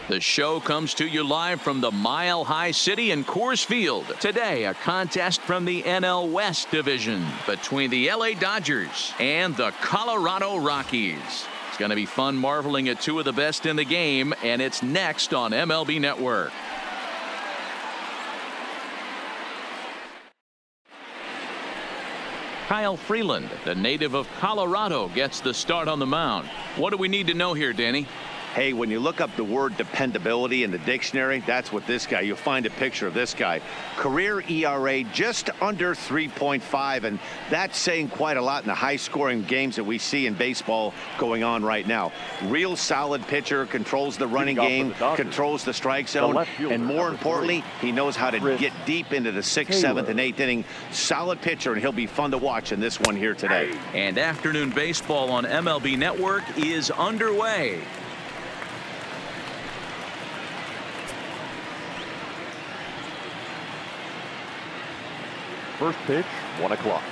The show comes to you live from the Mile High City in Coors Field. Today, a contest from the NL West Division between the LA Dodgers and the Colorado Rockies. It's going to be fun marveling at two of the best in the game, and it's next on MLB Network. Kyle Freeland, the native of Colorado, gets the start on the mound. What do we need to know here, Danny? Hey, when you look up the word dependability in the dictionary, that's what this guy, you'll find a picture of this guy. Career ERA just under 3.5, and that's saying quite a lot in the high-scoring games that we see in baseball going on right now. Real solid pitcher, controls the running game, controls the strike zone, and more importantly, he knows how to get deep into the 6th, 7th, and 8th inning. Solid pitcher, and he'll be fun to watch in this one here today. And afternoon baseball on MLB Network is underway. First pitch, 1 o'clock.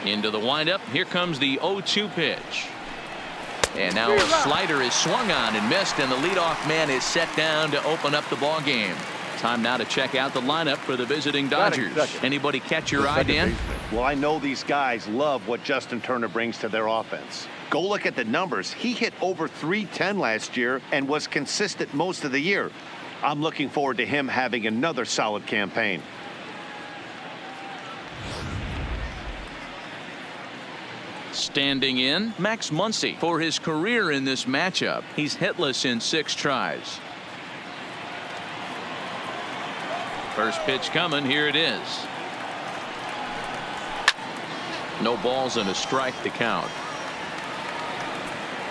Into the windup. Here comes the 0-2 pitch. And now a slider is swung on and missed, and the leadoff man is set down to open up the ball game. Time now to check out the lineup for the visiting Dodgers. Anybody catch your eye, Dan? Well, I know these guys love what Justin Turner brings to their offense. Go look at the numbers. He hit over .310 last year and was consistent most of the year. I'm looking forward to him having another solid campaign. Standing in, Max Muncy. For his career in this matchup, he's hitless in 6 tries. First pitch coming. Here it is. No balls and a strike to count.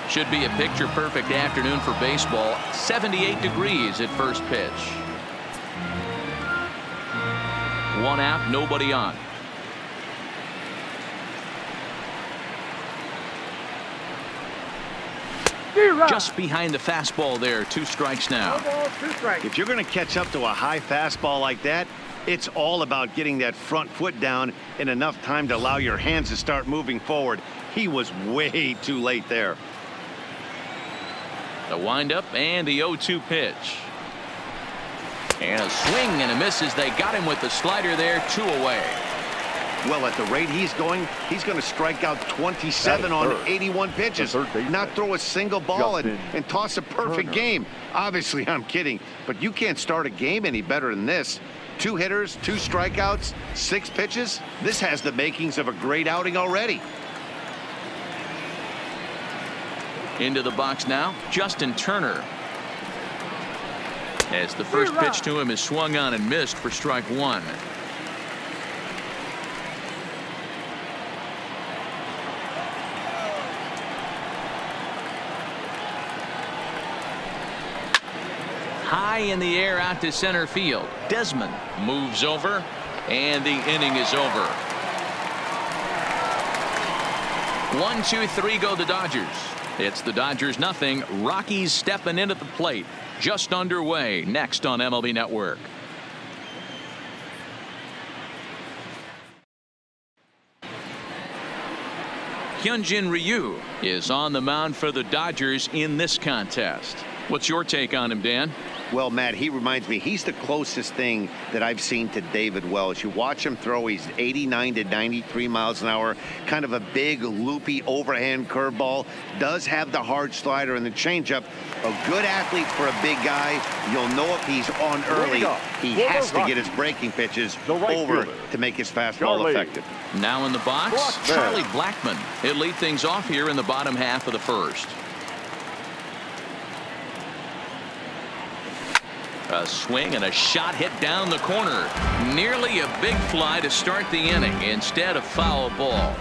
Should be a picture-perfect afternoon for baseball. 78 degrees at first pitch. 1 out, nobody on. Just behind the fastball there. 2 strikes now. If you're going to catch up to a high fastball like that, it's all about getting that front foot down in enough time to allow your hands to start moving forward. He was way too late there. The windup and the 0-2 pitch. And a swing and a miss as they got him with the slider there. 2 away. Well, at the rate he's going to strike out 27 on 81 pitches, not throw a single ball and toss a perfect game. Obviously, I'm kidding, but you can't start a game any better than this. 2 hitters, 2 strikeouts, 6 pitches. This has the makings of a great outing already. Into the box now, Justin Turner. As the first pitch to him is swung on and missed for strike 1. High in the air out to center field. Desmond moves over, and the inning is over. 1, 2, 3 go the Dodgers. It's the Dodgers nothing. Rockies stepping in at the plate. Just underway. Next on MLB Network. Hyunjin Ryu is on the mound for the Dodgers in this contest. What's your take on him, Dan? Well, Matt, he reminds me, he's the closest thing that I've seen to David Wells. You watch him throw, he's 89 to 93 miles an hour, kind of a big, loopy, overhand curveball, does have the hard slider and the changeup. A good athlete for a big guy. You'll know if he's on early. He has to get his breaking pitches over to make his fastball effective. Now in the box, Charlie Blackmon. He'll lead things off here in the bottom half of the first. A swing and a shot hit down the corner. Nearly a big fly to start the inning instead of foul ball.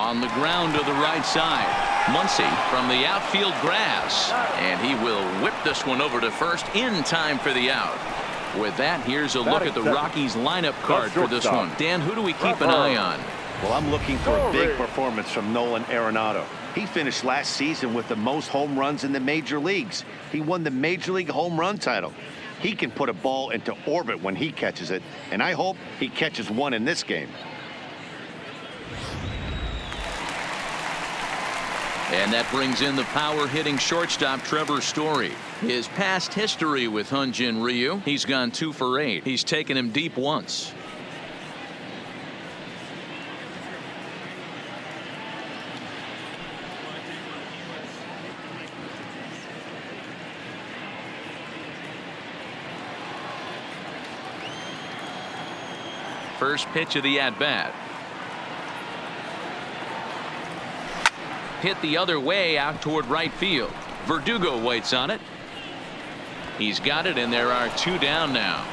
On the ground to the right side. Muncy from the outfield grass. And he will whip this one over to first in time for the out. With that, here's a look at the Rockies lineup card for this one. Dan, who do we keep an eye on? Well, I'm looking for a big performance from Nolan Arenado. He finished last season with the most home runs in the major leagues. He won the Major League home run title. He can put a ball into orbit when he catches it, and I hope he catches one in this game. And that brings in the power-hitting shortstop Trevor Story. His past history with Hyun-Jin Ryu, he's gone 2 for 8. He's taken him deep once. First pitch of the at-bat. Hit the other way out toward right field. Verdugo waits on it. He's got it, and there are 2 down now.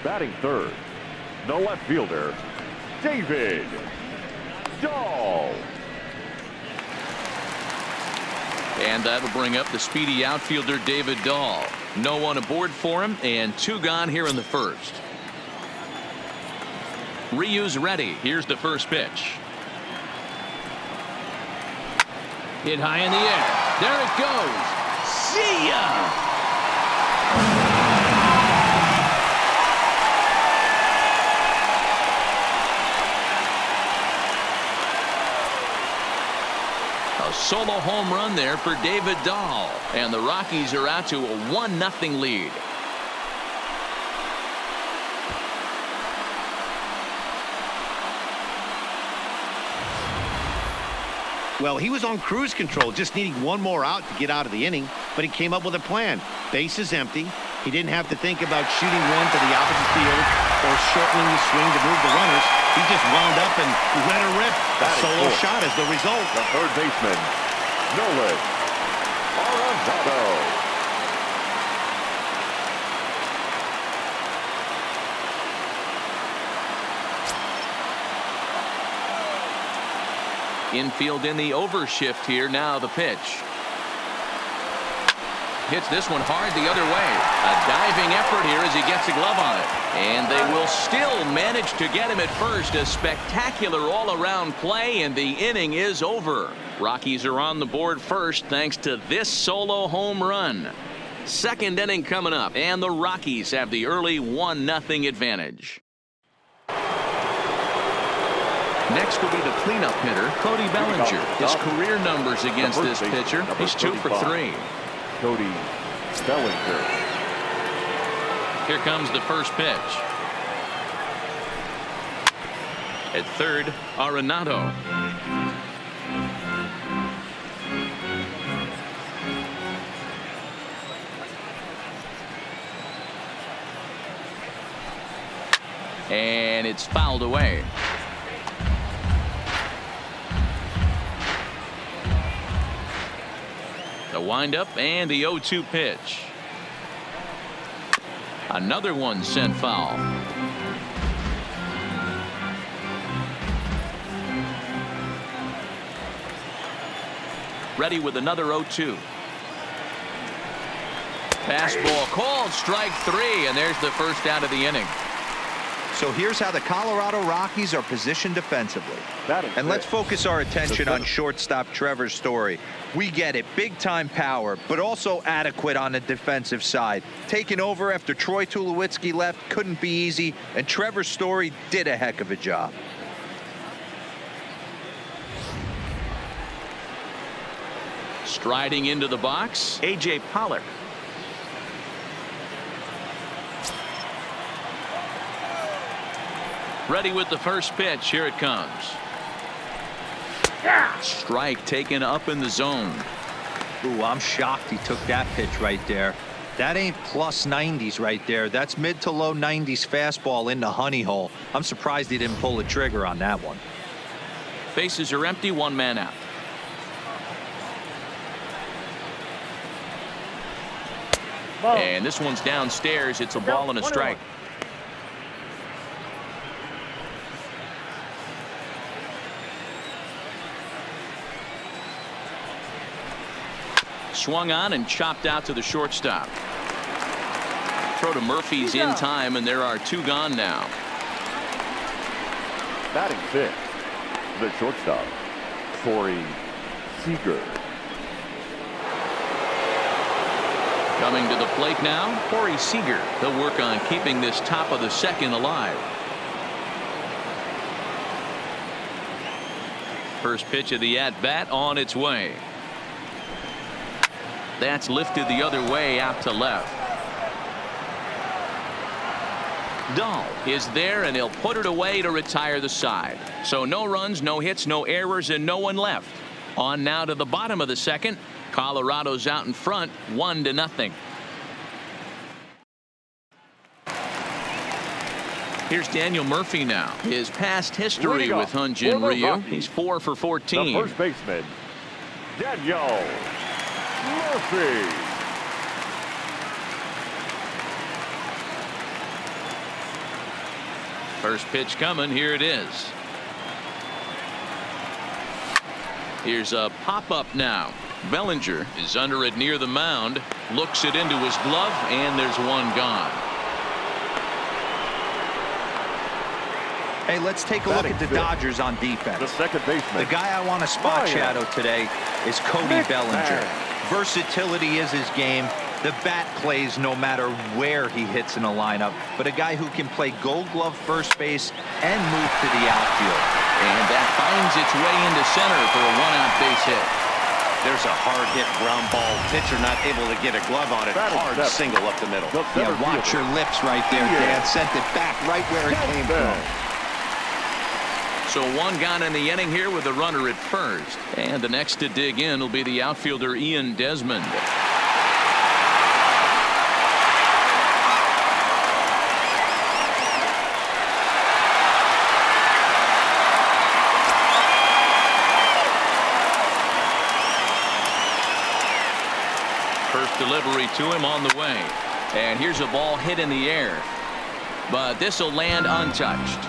Batting third, the left fielder, David Dahl. And that'll bring up the speedy outfielder David Dahl. No one aboard for him, and 2 gone here in the first. Ryu's ready. Here's the first pitch. Hit high in the air. There it goes. See ya! A solo home run there for David Dahl. And the Rockies are out to a 1-0 lead. Well, he was on cruise control, just needing one more out to get out of the inning, but he came up with a plan. Base is empty. He didn't have to think about shooting one to the opposite field or shortening the swing to move the runners. He just wound up and let her rip. A solo shot as the result. The third baseman, Nolan Arenado. Infield in the overshift here. Now the pitch. Hits this one hard the other way. A diving effort here as he gets a glove on it. And they will still manage to get him at first. A spectacular all-around play, and the inning is over. Rockies are on the board first thanks to this solo home run. Second inning coming up, and the Rockies have the early 1-0 advantage. Next will be the cleanup hitter, Cody Bellinger. His career numbers against this pitcher, he's 2 for 3. Cody Bellinger. Here comes the first pitch. At third, Arenado. And it's fouled away. The windup and the 0-2 pitch. Another one sent foul. Ready with another 0-2. Fastball called, strike 3, and there's the first out of the inning. So here's how the Colorado Rockies are positioned defensively. And let's focus our attention on shortstop Trevor Story. We get it, big-time power, but also adequate on the defensive side. Taking over after Troy Tulowitzki left couldn't be easy, and Trevor Story did a heck of a job. Striding into the box, A.J. Pollock. Ready with the first pitch. Here it comes. Strike taken up in the zone. Ooh, I'm shocked he took that pitch right there. That ain't plus 90s right there. That's mid to low 90s fastball in the honey hole. I'm surprised he didn't pull the trigger on that one. Bases are empty, 1 man out. And this one's downstairs. It's a ball and a strike. Swung on and chopped out to the shortstop. Throw to Murphy's in time, and there are 2 gone now. Batting 5th, the shortstop, Corey Seager. Coming to the plate now, Corey Seager. He'll work on keeping this top of the second alive. First pitch of the at-bat on its way. That's lifted the other way out to left. Dahl is there, and he'll put it away to retire the side. So no runs, no hits, no errors, and no one left. On now to the bottom of the second. Colorado's out in front, 1-0. Here's Daniel Murphy now. His past history with Hyunjin Ryu. He's 4 for 14. The first baseman, Daniel Murphy. First pitch coming. Here it is. Here's a pop-up now. Bellinger is under it near the mound. Looks it into his glove, and there's 1 gone. Hey, let's take a look at the Dodgers on defense. The second baseman. The guy I want to spot shadow today is Cody Bellinger. Versatility is his game. The bat plays no matter where he hits in a lineup, but a guy who can play Gold Glove first base and move to the outfield. And that finds its way into center for a 1-out base hit. There's a hard hit ground ball. Pitcher not able to get a glove on it. Hard single up the middle. Yeah, watch your lips right there, Dan. Sent it back right where it came from. So 1 gone in the inning here with a runner at first. And the next to dig in will be the outfielder Ian Desmond. First delivery to him on the way. And here's a ball hit in the air. But this will land untouched.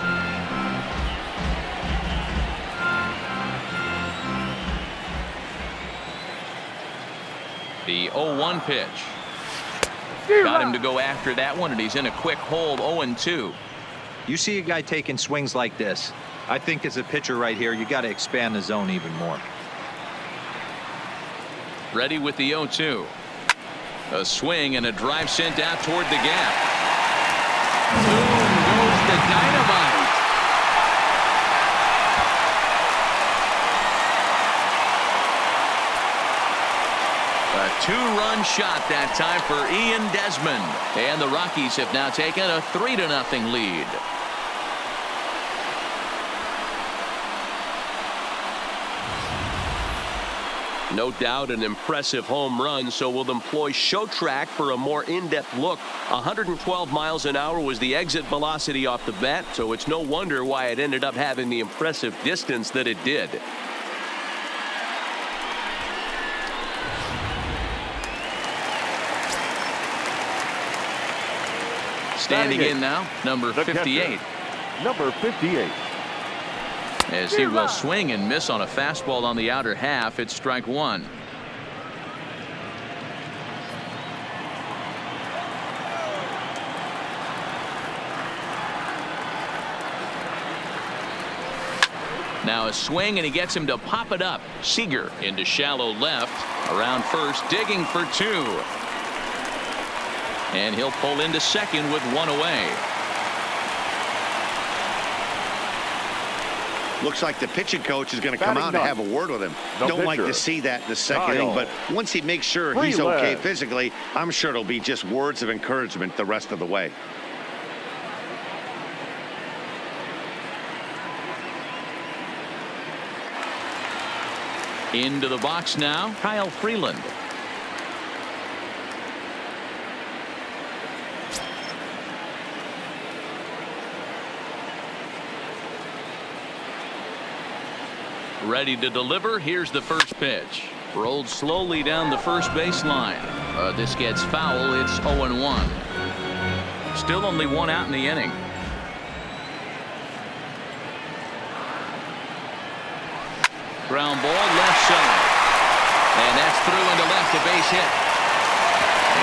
The 0-1 pitch. Got him to go after that one, and he's in a quick hold. 0-2. You see a guy taking swings like this. I think as a pitcher right here, you got to expand the zone even more. Ready with the 0-2. A swing and a drive sent out toward the gap. Boom goes the dynamite. A 2-run shot that time for Ian Desmond. And the Rockies have now taken a 3-0 lead. No doubt an impressive home run, so we'll employ show track for a more in-depth look. 112 miles an hour was the exit velocity off the bat, so it's no wonder why it ended up having the impressive distance that it did. Standing in now, number 58. Number 58. As he will swing and miss on a fastball on the outer half. It's strike 1. Now a swing, and he gets him to pop it up. Seager into shallow left. Around first, digging for 2. And he'll pull into second with 1 away. Looks like the pitching coach is going to come out and have a word with him. Don't like to see that in the second inning, but once he makes sure he's okay physically, I'm sure it'll be just words of encouragement the rest of the way. Into the box now, Kyle Freeland. Ready to deliver. Here's the first pitch. Rolled slowly down the first baseline. This gets foul. It's 0-1. Still only 1 out in the inning. Ground ball left side. And that's through into left, a base hit.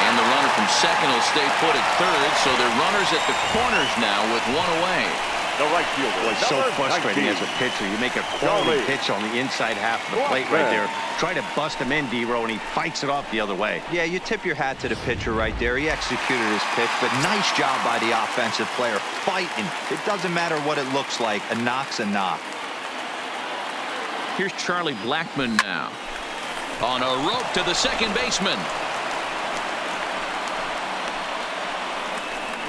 And the runner from second will stay put at third, so they're runners at the corners now with one away. The right fielder. Well, it's so number frustrating 19. as a pitcher. You make a quality pitch on the inside half of the plate right there. Try to bust him in, D-Row, and he fights it off the other way. Yeah, you tip your hat to the pitcher right there. He executed his pitch, but nice job by the offensive player fighting. It doesn't matter what it looks like. A knock's a knock. Here's Charlie Blackmon now. On a rope to the second baseman.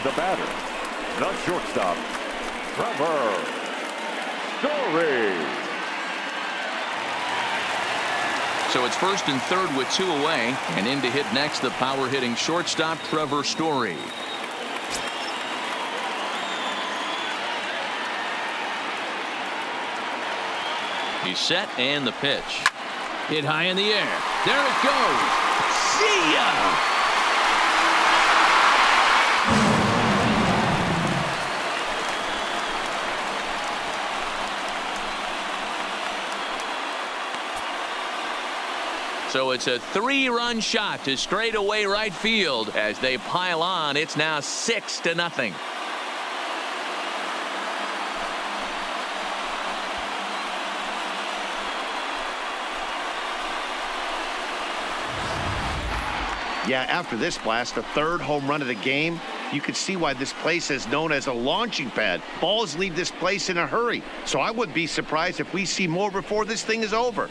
The batter, the shortstop, Trevor Story. So it's first and third with two away, and in to hit next the power hitting shortstop Trevor Story. He's set, and the pitch. Hit high in the air. There it goes. See ya! So it's a 3-run shot to straightaway right field. As they pile on, it's now 6-0. Yeah, after this blast, the third home run of the game, you could see why this place is known as a launching pad. Balls leave this place in a hurry. So I wouldn't be surprised if we see more before this thing is over.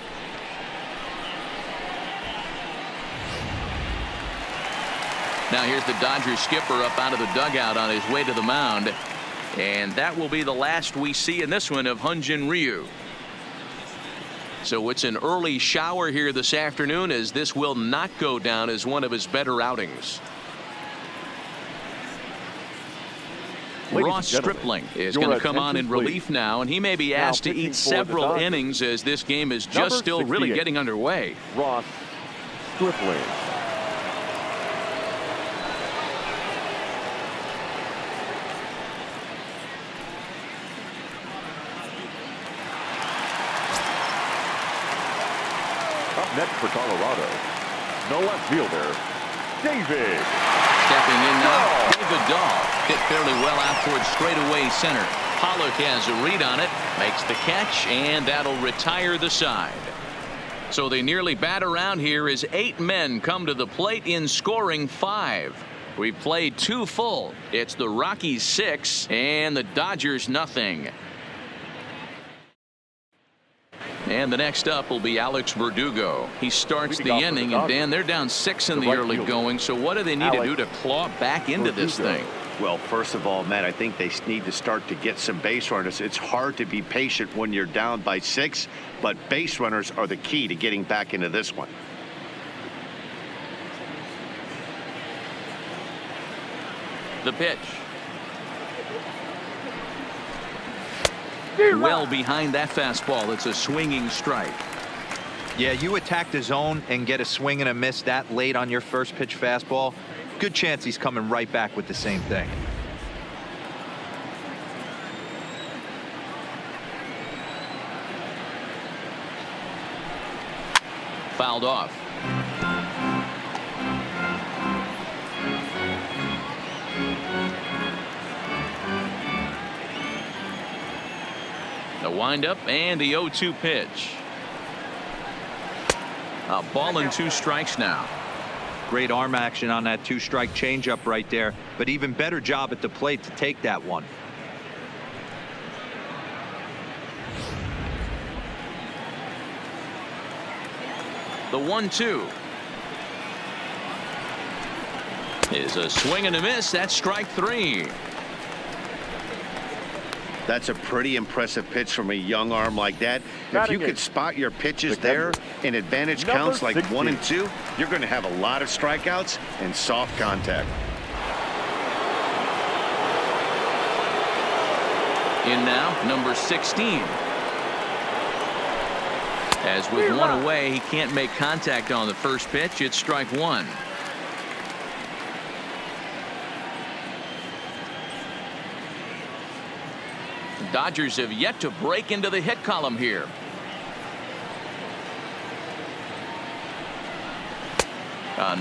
Now here's the Dodgers skipper up out of the dugout on his way to the mound. And that will be the last we see in this one of Hyun-Jin Ryu. So it's an early shower here this afternoon, as this will not go down as one of his better outings. Ross Stripling is going to come on in relief now, and he may be asked to eat several innings as this game is just still really getting underway. Ross Stripling. Up next for Colorado, the left fielder, David. Stepping in now, David Dahl. Hit fairly well out towards straightaway center. Pollock has a read on it, makes the catch, and that'll retire the side. So they nearly bat around here as 8 men come to the plate in scoring 5. We've played 2 full. It's the Rockies 6 and the Dodgers nothing. And the next up will be Alex Verdugo. He starts the inning, and Dan, they're down 6 in the early going. So what do they need to do to claw back into this thing? Well, first of all, Matt, I think they need to start to get some base runners. It's hard to be patient when you're down by 6, but base runners are the key to getting back into this one. The pitch. Well behind that fastball. It's a swinging strike. Yeah, you attack the zone and get a swing and a miss that late on your first pitch fastball. Good chance he's coming right back with the same thing. Fouled off. The windup and the 0-2 pitch. A ball and 2 strikes now. Great arm action on that 2-strike changeup right there, but even better job at the plate to take that one. The 1-2 is a swing and a miss. That's strike 3. That's a pretty impressive pitch from a young arm like that. If you could spot your pitches there in advantage counts like 1 and 2, you're going to have a lot of strikeouts and soft contact. In now, number 16. As with 1 away, he can't make contact on the first pitch. It's strike 1. Dodgers have yet to break into the hit column here.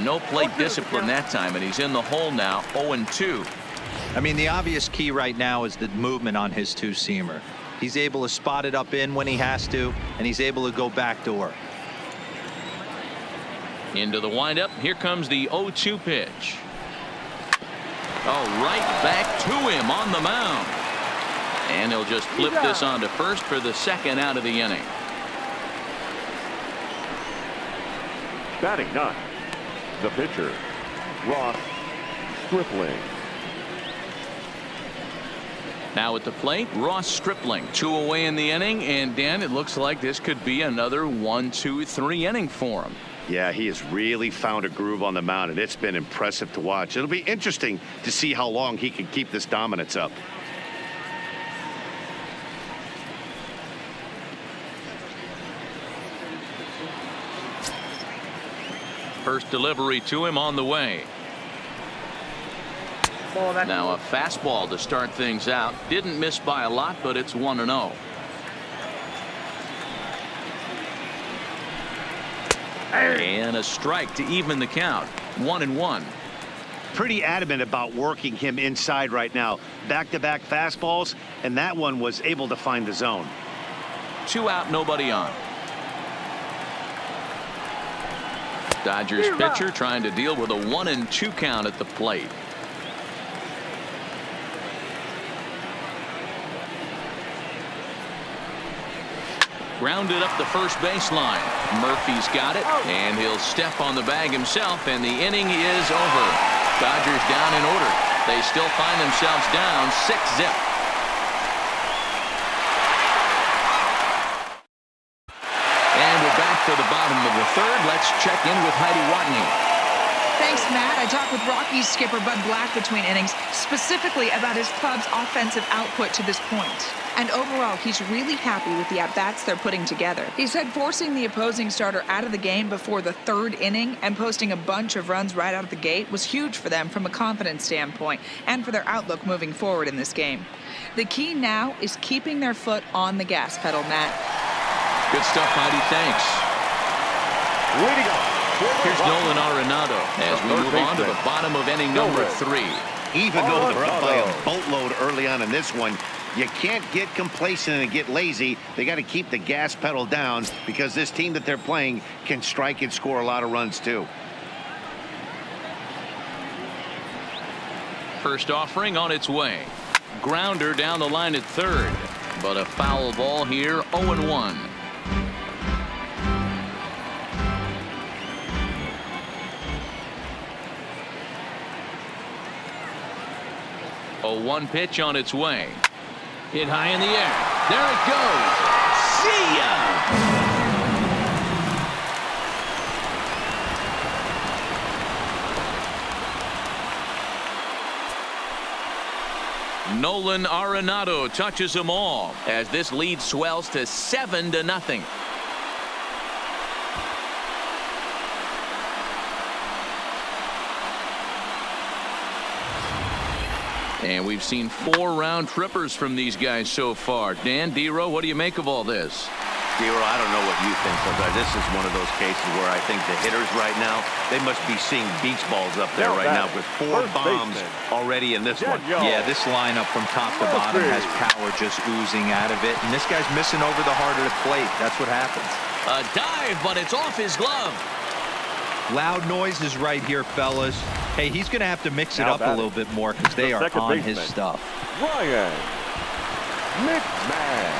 No plate discipline that time, and he's in the hole now, 0-2. I mean, the obvious key right now is the movement on his two-seamer. He's able to spot it up in when he has to, and he's able to go backdoor. Into the windup. Here comes the 0-2 pitch. Oh, right back to him on the mound. And he'll just flip this on to first for the second out of the inning. Batting ninth, the pitcher, Ross Stripling. Now at the plate, Ross Stripling. 2 away in the inning, and Dan, it looks like this could be another 1, 2, 3 inning for him. Yeah, he has really found a groove on the mound, and it's been impressive to watch. It'll be interesting to see how long he can keep this dominance up. First delivery to him on the way. Now a fastball to start things out. Didn't miss by a lot, but it's 1-0. And a strike to even the count. 1-1. Pretty adamant about working him inside right now. Back-to-back fastballs, and that one was able to find the zone. 2 out, nobody on. Dodgers pitcher trying to deal with a 1-2 count at the plate. Grounded up the first baseline. Murphy's got it, and he'll step on the bag himself, and the inning is over. Dodgers down in order. They still find themselves down 6-zip. And we're back to the bottom of the third. Let's check in with Heidi Watney. Thanks, Matt. I talked with Rockies skipper Bud Black between innings, specifically about his club's offensive output to this point. And overall, he's really happy with the at-bats they're putting together. He said forcing the opposing starter out of the game before the third inning and posting a bunch of runs right out of the gate was huge for them from a confidence standpoint and for their outlook moving forward in this game. The key now is keeping their foot on the gas pedal, Matt. Good stuff, Heidi. Thanks. Leading off. Here's Nolan Arenado as we move on to the bottom of inning number 3. Even though they're up by a boatload early on in this one, you can't get complacent and get lazy. They got to keep the gas pedal down because this team that they're playing can strike and score a lot of runs too. First offering on its way. Grounder down the line at third, but a foul ball here. 0-1. A 1 pitch on its way. Hit high in the air. There it goes. See ya! Nolan Arenado touches them all as this lead swells to 7-0. And we've seen 4 round trippers from these guys so far. Dan, D-Row, what do you make of all this? D-Row, I don't know what you think, but this is one of those cases where I think the hitters right now, they must be seeing beach balls up there right now with 4 bombs already in this one. Yeah, this lineup from top to bottom has power just oozing out of it. And this guy's missing over the heart of the plate. That's what happens. A dive, but it's off his glove. Loud noises right here, fellas. Hey, he's going to have to mix it up a little bit more because they are on his stuff. Ryan McMahon.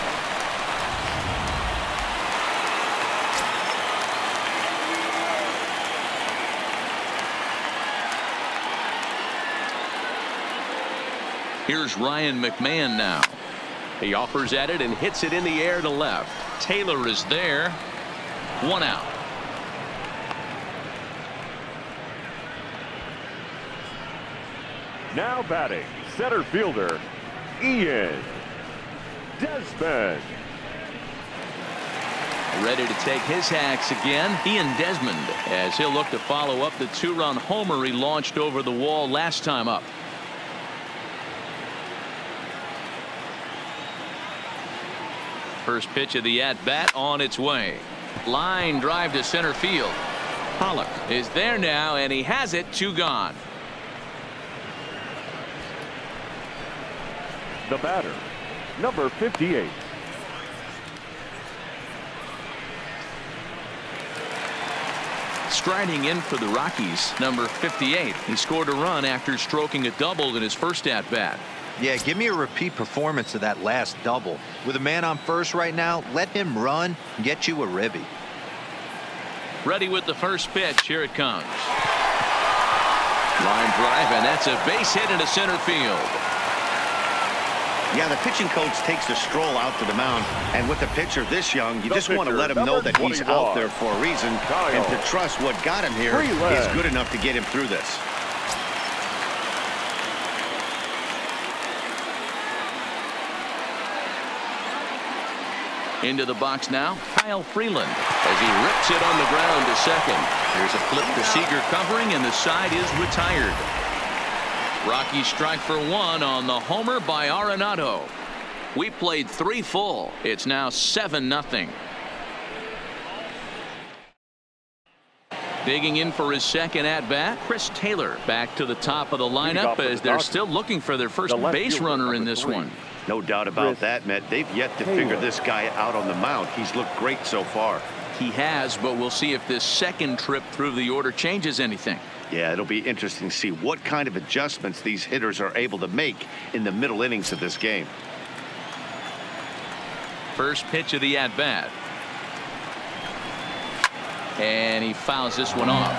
Here's Ryan McMahon now. He offers at it and hits it in the air to left. Taylor is there. 1 out. Now batting, center fielder, Ian Desmond. Ready to take his hacks again. Ian Desmond, as he'll look to follow up the 2-run homer he launched over the wall last time up. First pitch of the at-bat on its way. Line drive to center field. Pollock is there now, and he has it. 2 gone. The batter, number 58. Striding in for the Rockies, number 58. He scored a run after stroking a double in his first at-bat. Yeah, give me a repeat performance of that last double. With a man on first right now, let him run and get you a ribby. Ready with the first pitch. Here it comes. Line drive, and that's a base hit into center field. Yeah, the pitching coach takes the stroll out to the mound, and with the pitcher this young, you just want to let him know that he's out there for a reason, and to trust what got him here is good enough to get him through this. Into the box now, Kyle Freeland, as he rips it on the ground to second. There's a flip to Seager covering, and the side is retired. Rockies strike for 1 on the homer by Arenado. We played 3 full. It's now 7-0. Digging in for his second at-bat, Chris Taylor back to the top of the lineup as they're still looking for their first base runner in this one. No doubt about that, Matt. They've yet to figure this guy out on the mound. He's looked great so far. He has, but we'll see if this second trip through the order changes anything. Yeah, it'll be interesting to see what kind of adjustments these hitters are able to make in the middle innings of this game. First pitch of the at-bat. And he fouls this one off.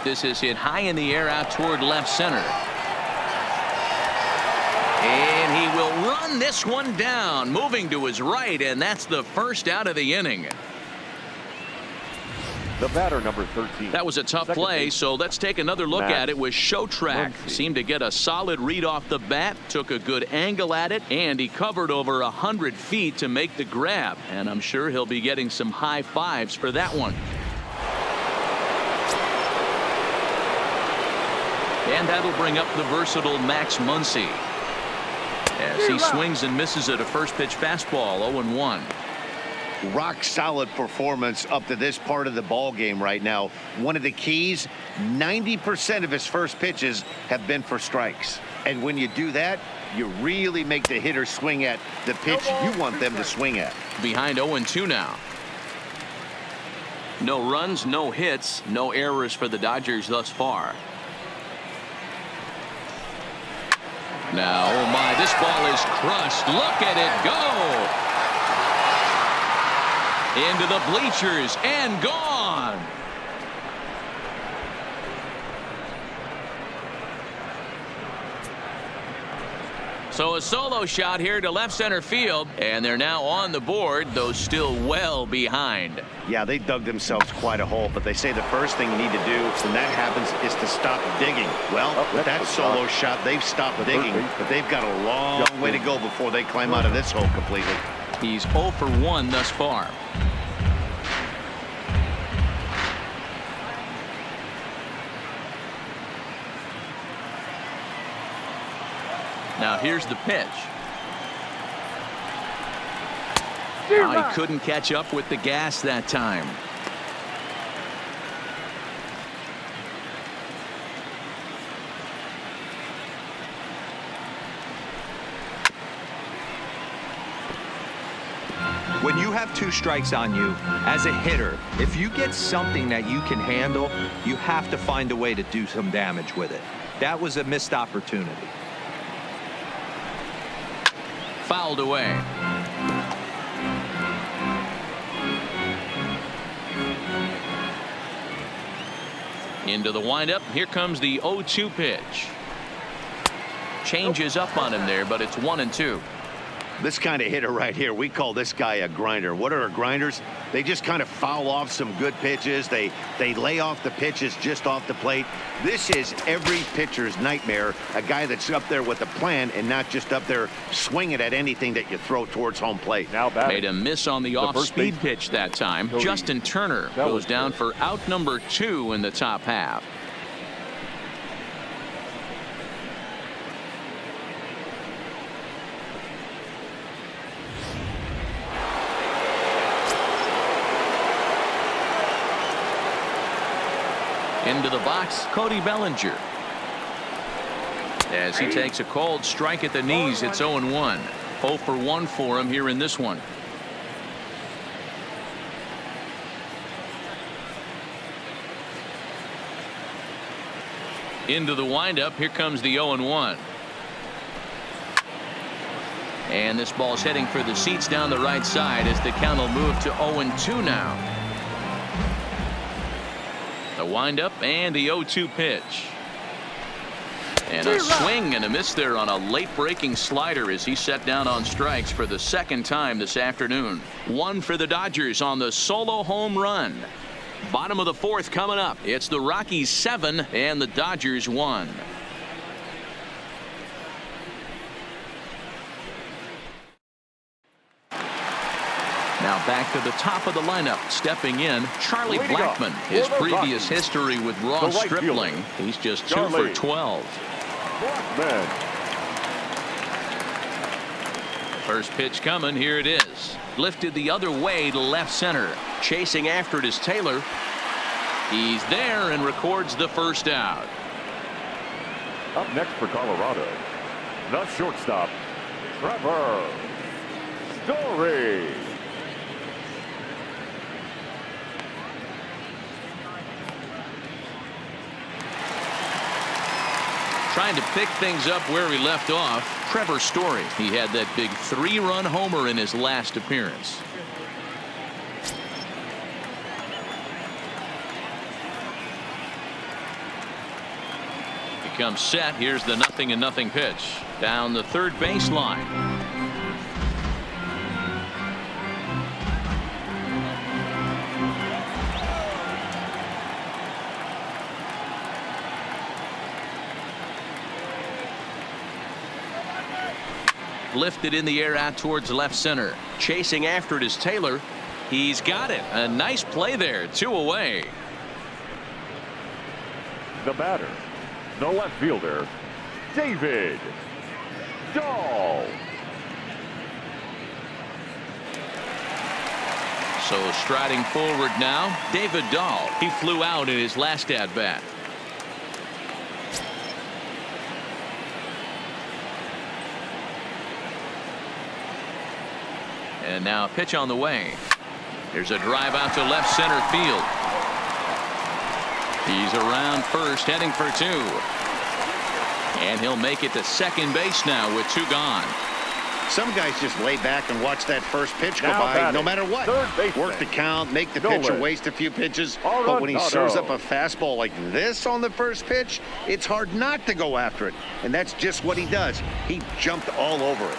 This is hit high in the air out toward left center. And he will run this one down, moving to his right, and that's the first out of the inning. The batter, number 13. That was a tough play, so let's take another look at it with Showtrack. Seemed to get a solid read off the bat, took a good angle at it, and he covered over 100 feet to make the grab. And I'm sure he'll be getting some high fives for that one. And that'll bring up the versatile Max Muncy as he swings and misses at a first pitch fastball. 0-1. Rock solid performance up to this part of the ball game right now. One of the keys, 90% of his first pitches have been for strikes. And when you do that, you really make the hitter swing at the pitch you want them to swing at. Behind 0-2 now. No runs, no hits, no errors for the Dodgers thus far. Now, oh my, this ball is crushed. Look at it go. Into the bleachers and gone. So a solo shot here to left center field, and they're now on the board, though still well behind. Yeah, they dug themselves quite a hole, but they say the first thing you need to do when that happens is to stop digging. Well, with that solo shot, they've stopped digging, but they've got a long way to go before they climb out of this hole completely. He's 0 for 1 thus far. Now here's the pitch. He couldn't catch up with the gas that time. When you have 2 strikes on you, as a hitter, if you get something that you can handle, you have to find a way to do some damage with it. That was a missed opportunity. Fouled away. Into the windup. Here comes the 0-2 pitch. Changes up on him there, but it's 1-2. This kind of hitter right here, we call this guy a grinder. What are grinders? They just kind of foul off some good pitches. They lay off the pitches just off the plate. This is every pitcher's nightmare, a guy that's up there with a plan and not just up there swinging at anything that you throw towards home plate. Now made a miss on the off-speed pitch that time. Justin Turner goes down for out number 2 in the top half. Into the box, Cody Bellinger. As he takes a cold strike at the knees, it's 0-1. 0 for 1 for him here in this one. Into the windup, here comes the 0-1. And this ball's heading for the seats down the right side as the count will move to 0-2 now. The windup and the 0-2 pitch. And a swing and a miss there on a late breaking slider as he set down on strikes for the second time this afternoon. 1 for the Dodgers on the solo home run. Bottom of the 4th coming up. It's the Rockies 7 and the Dodgers 1. Now back to the top of the lineup. Stepping in, Charlie Blackmon. His previous history with Raw Stripling. He's just 2 for 12. Blackmon. First pitch coming. Here it is. Lifted the other way to left center. Chasing after it is Taylor. He's there and records the first out. Up next for Colorado, the shortstop, Trevor Story. Trying to pick things up where he left off, Trevor Story. He had that big 3-run homer in his last appearance. He comes set. Here's the 0-0 pitch down the third baseline. Lifted in the air out towards left center. Chasing after it is Taylor. He's got it. A nice play there. 2 away. The batter, the left fielder, David Dahl. So striding forward now, David Dahl. He flew out in his last at bat. And now a pitch on the way. There's a drive out to left center field. He's around first, heading for 2. And he'll make it to second base now with 2 gone. Some guys just lay back and watch that first pitch go Now by batting, no matter what. Work the count, make the pitcher waste a few pitches. But when he serves up a fastball like this on the first pitch, it's hard not to go after it. And that's just what he does. He jumped all over it.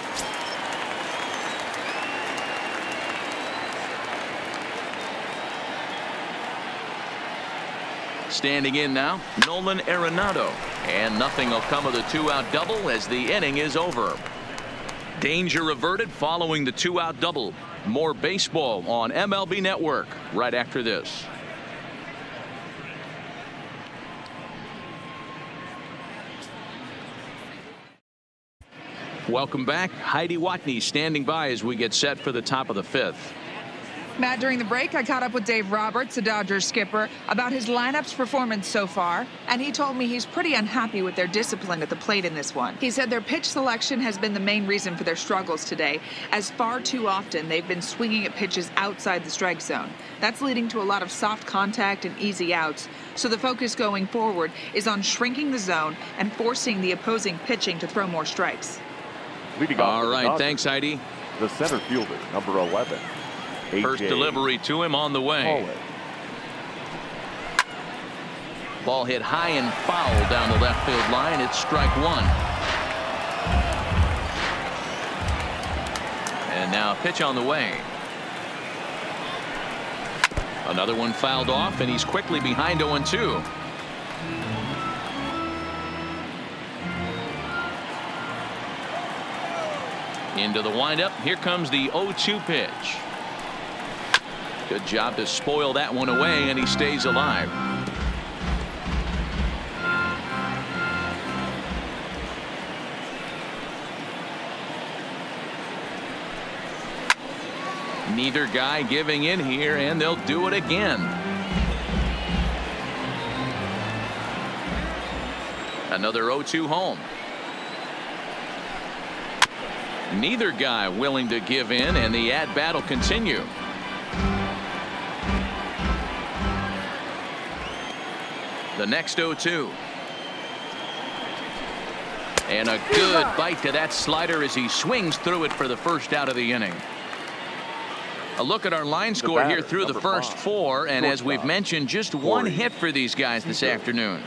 Standing in now, Nolan Arenado. And nothing will come of the 2-out double as the inning is over. Danger averted following the 2-out double. More baseball on MLB Network right after this. Welcome back. Heidi Watney standing by as we get set for the top of the 5th. Matt, during the break, I caught up with Dave Roberts, the Dodgers skipper, about his lineup's performance so far, and he told me he's pretty unhappy with their discipline at the plate in this one. He said their pitch selection has been the main reason for their struggles today, as far too often they've been swinging at pitches outside the strike zone. That's leading to a lot of soft contact and easy outs, so the focus going forward is on shrinking the zone and forcing the opposing pitching to throw more strikes. All right, thanks, Heidi. The center fielder, number 11. First delivery to him on the way. Ball hit high and foul down the left field line. It's strike 1. And now a pitch on the way. Another one fouled off, and he's quickly behind 0-2. Into the windup. Here comes the 0-2 pitch. Good job to spoil that one away, and he stays alive. Neither guy giving in here, and they'll do it again. Another 0-2 home. Neither guy willing to give in, and the at-bat will continue. The next 0-2. And a good bite to that slider as he swings through it for the first out of the inning. A look at our line score here through the first 4, and as we've mentioned, just one hit for these guys this afternoon.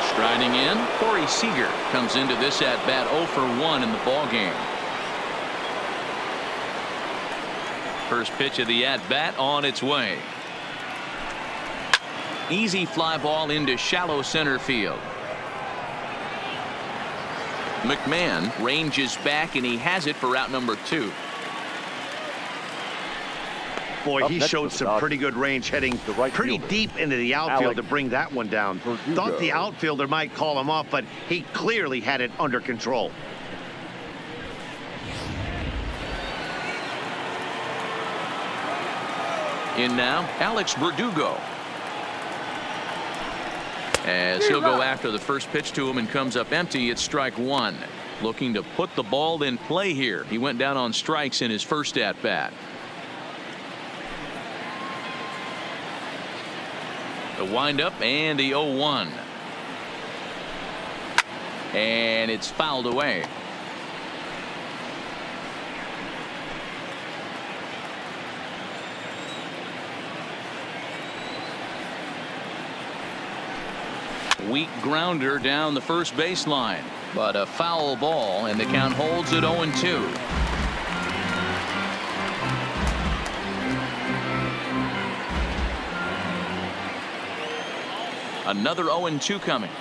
Striding in, Corey Seager comes into this at-bat 0 for 1 in the ballgame. First pitch of the at-bat on its way. Easy fly ball into shallow center field. McMahon ranges back, and he has it for out number 2. Boy, he showed some pretty good range heading pretty deep into the outfield to bring that one down. Thought the outfielder might call him off, but he clearly had it under control. In now, Alex Verdugo. As he'll go after the first pitch to him and comes up empty, it's strike 1. Looking to put the ball in play here. He went down on strikes in his first at-bat. The windup and the 0-1. And it's fouled away. Weak grounder down the first baseline, but a foul ball, and the count holds at 0-2. Another 0-2 coming.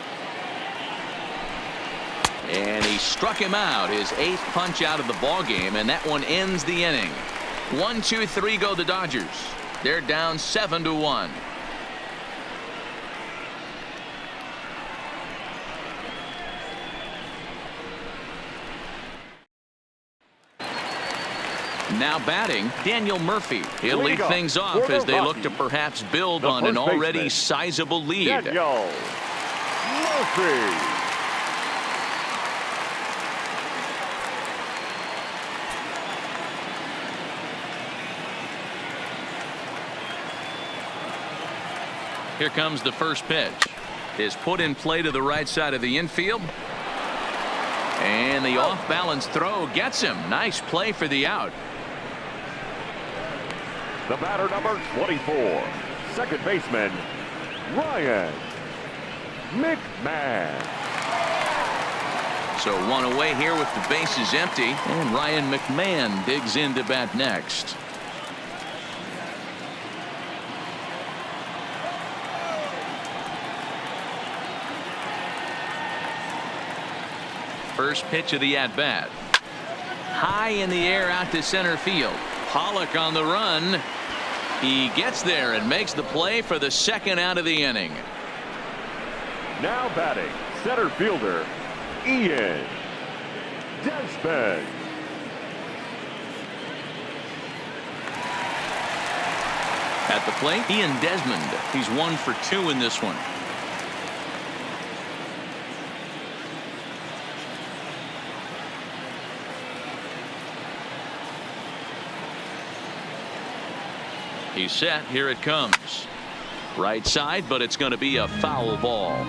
And he struck him out, his 8th punch out of the ball game, and that one ends the inning. 1-2-3 go the Dodgers. They're down 7-1. Now batting, Daniel Murphy. He'll lead things off as they look to perhaps build on an already sizable lead. Daniel Murphy. Here comes the first pitch. Is put in play to the right side of the infield. And the off-balance throw gets him. Nice play for the out. The batter, number 24, second baseman, Ryan McMahon. So one away here with the bases empty, and Ryan McMahon digs in to bat next. First pitch of the at-bat. High in the air out to center field. Pollock on the run. He gets there and makes the play for the second out of the inning. Now batting, center fielder, Ian Desmond. At the plate, Ian Desmond. He's 1 for 2 in this one. He's set. Here it comes. Right side, but it's going to be a foul ball.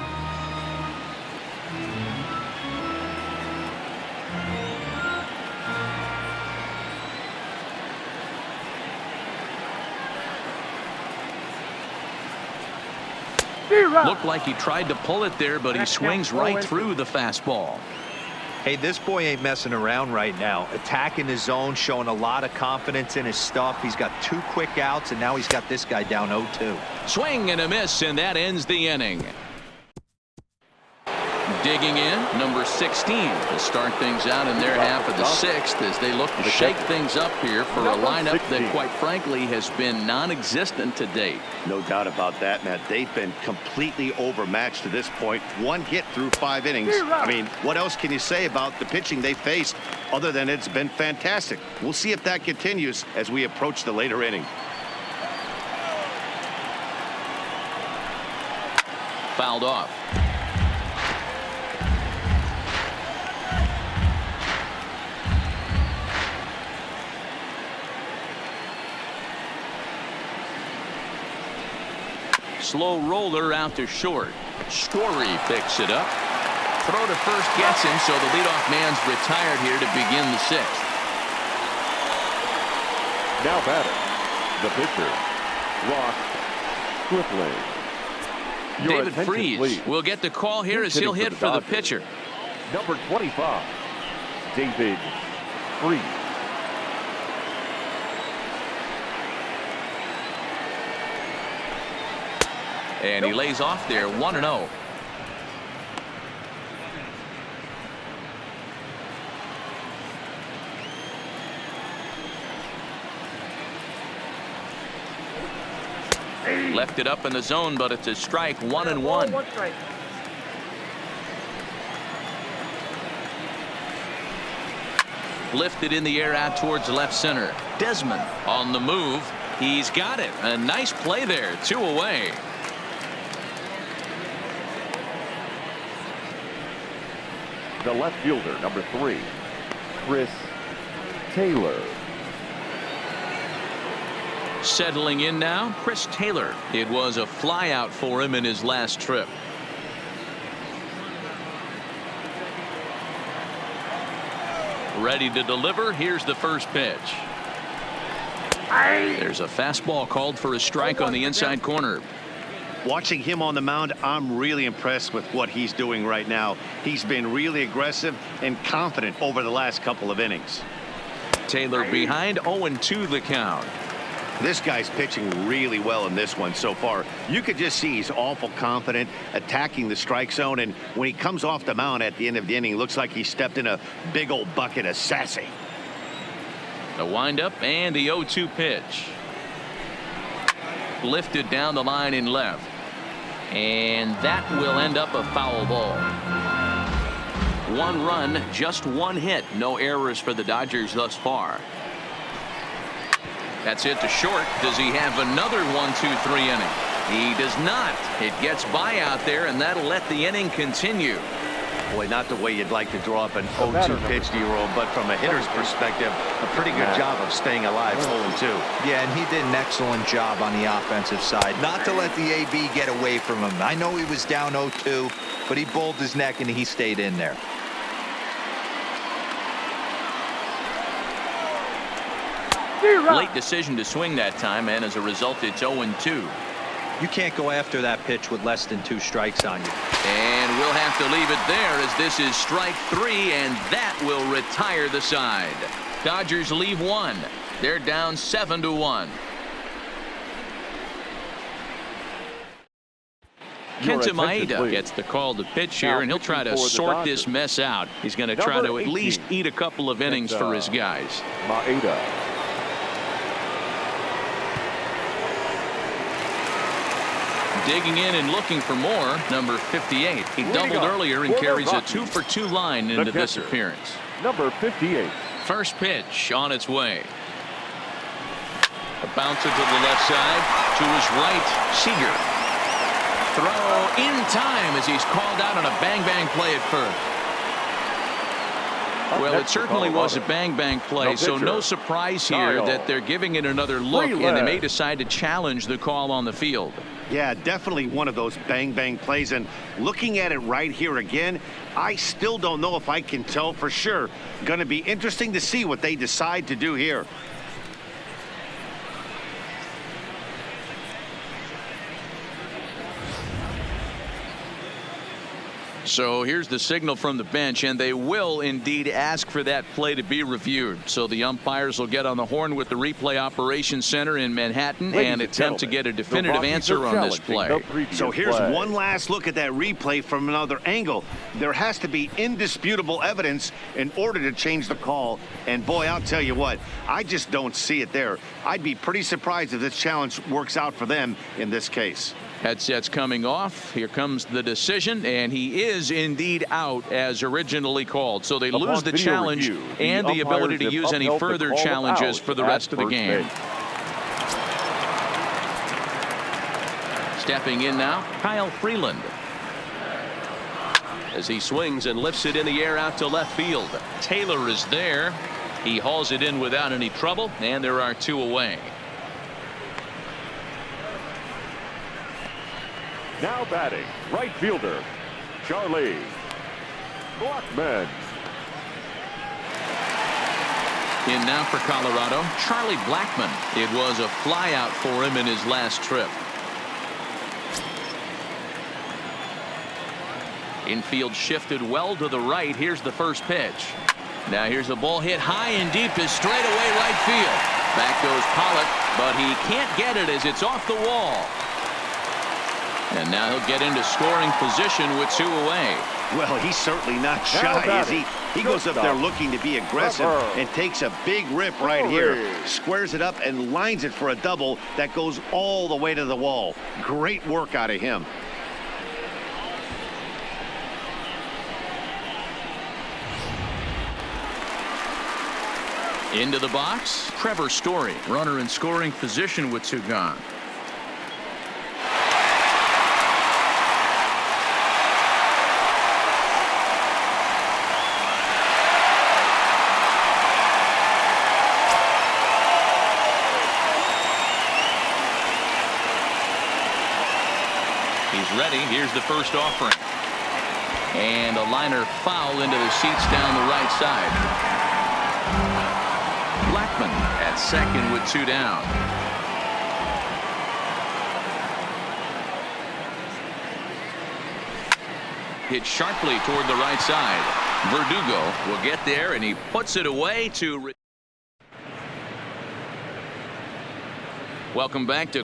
Looked like he tried to pull it there, but he swings right through the fastball. Hey, this boy ain't messing around right now. Attacking his zone, showing a lot of confidence in his stuff. He's got 2 quick outs, and now he's got this guy down 0-2. Swing and a miss, and that ends the inning. Digging in, number 16 to start things out in their half of the sixth as they look to shake things up here for a lineup that, quite frankly, has been non-existent to date. No doubt about that, Matt. They've been completely overmatched to this point. One hit through 5 innings. I mean, what else can you say about the pitching they faced other than it's been fantastic? We'll see if that continues as we approach the later inning. Fouled off. Slow roller out to short. Story picks it up. Throw to first gets him, so the leadoff man's retired here to begin the sixth. Now batting, the pitcher, Ross Stripling. David Freese will get the call here as he'll hit for the pitcher. Number 25, David Freese. And he lays off there, 1-0. Left it up in the zone, but it's a strike, 1-1. Lifted in the air out towards left center. Desmond on the move. He's got it. A nice play there. 2 away. The left fielder, number 3, Chris Taylor. Settling in now, Chris Taylor. It was a flyout for him in his last trip. Ready to deliver. Here's the first pitch. There's a fastball called for a strike on the inside corner. Watching him on the mound, I'm really impressed with what he's doing right now. He's been really aggressive and confident over the last couple of innings. Taylor behind, 0-2 the count. This guy's pitching really well in this one so far. You could just see he's awful confident, attacking the strike zone, and when he comes off the mound at the end of the inning, it looks like he stepped in a big old bucket of sassy. The windup and the 0-2 pitch. Lifted down the line in left. And that will end up a foul ball. 1 run, just 1 hit. No errors for the Dodgers thus far. That's hit to short. Does he have another 1-2-3 inning? He does not. It gets by out there, and that'll let the inning continue. Boy, not the way you'd like to draw up an 0-2 pitch, D-roll, but from a hitter's perspective, a pretty good job of staying alive 0-2. Yeah, and he did an excellent job on the offensive side. Not to let the AB get away from him. I know he was down 0-2, but he bowled his neck and he stayed in there. Late decision to swing that time, and as a result, it's 0-2. You can't go after that pitch with less than 2 strikes on you. And we'll have to leave it there as this is strike 3, and that will retire the side. Dodgers leave 1. They're down 7-1. Kenta Maeda gets the call to pitch here, and he'll try to sort this mess out. He's going to try to at least eat a couple of innings for his guys. Maeda. Digging in and looking for more, number 58. He doubled earlier and carries a 2-for-2 line into this appearance. Number 58. First pitch on its way. A bouncer to the left side, to his right, Seager. Throw in time as he's called out on a bang-bang play at first. Well, it certainly was a bang-bang play, so no surprise here that they're giving it another look, and they may decide to challenge the call on the field. Yeah, definitely one of those bang-bang plays, and looking at it right here again, I still don't know if I can tell for sure. Going to be interesting to see what they decide to do here. So here's the signal from the bench, and they will indeed ask for that play to be reviewed. So the umpires will get on the horn with the replay operations center in Manhattan and attempt to get a definitive answer on this play. So here's one last look at that replay from another angle. There has to be indisputable evidence in order to change the call. And boy, I'll tell you what, I just don't see it there. I'd be pretty surprised if this challenge works out for them in this case. Headsets coming off. Here comes the decision, and he is indeed out as originally called. So they lose the challenge and the ability to use any further challenges for the rest of the game. Stepping in now, Kyle Freeland. As he swings and lifts it in the air out to left field. Taylor is there. He hauls it in without any trouble, and there are 2 away. Now batting, right fielder, Charlie Blackmon. In now for Colorado, Charlie Blackmon. It was a flyout for him in his last trip. Infield shifted well to the right. Here's the first pitch. Now here's a ball hit high and deep to straightaway right field. Back goes Pollock, but he can't get it as it's off the wall. And now he'll get into scoring position with 2 away. Well, he's certainly not shy, is he? He goes up there looking to be aggressive and takes a big rip right here. Squares it up and lines it for a double that goes all the way to the wall. Great work out of him. Into the box, Trevor Story. Runner in scoring position with 2 gone. He's ready. Here's the first offering. And a liner foul into the seats down the right side. Blackmon at second with 2 down. Hit sharply toward the right side. Verdugo will get there, and he puts it away to... Welcome back to